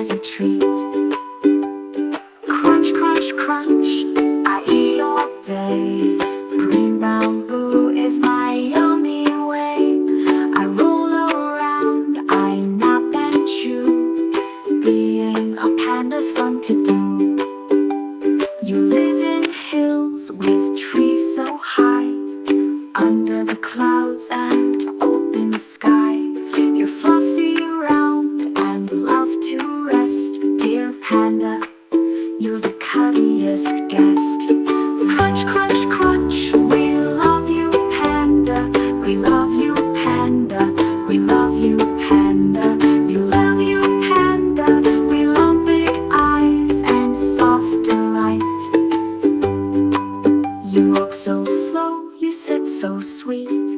as a treat. Crunch, crunch, crunch, I eat all day. Green bamboo is my yummy way. I roll around, I nap and chew. Being a panda's fun to do. You live in hills with trees so high, under the clouds and open sky. You're fluffy round and love to rest. Dear panda, you're the cuddliest guest. Crunch, crunch, crunch, we love you panda. We love you panda. We love you panda. You love you panda. We love big eyes and soft delight. You walk so slow, you sit so sweet.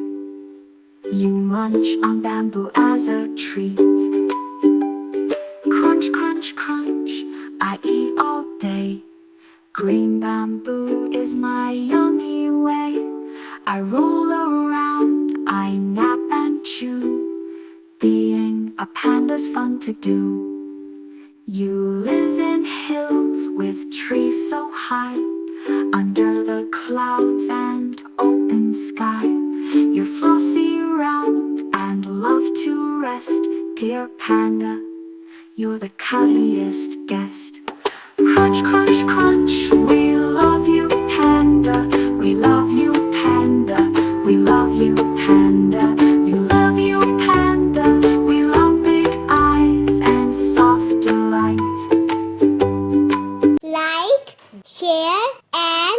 You munch on bamboo as a treat. Crunch, crunch, crunch, I eat all day. Green bamboo is my yummy way. I roll around, I nap and chew. Being a panda's fun to do. You live in hills with trees so high, under the clouds and open sky. You're fluffy round and love to rest. Dear panda, you're the cuddliest guest. Crunch, crunch, crunch, we love you panda. We love you panda. We love you panda. You love you panda. We love big eyes and soft delight. Like, share, and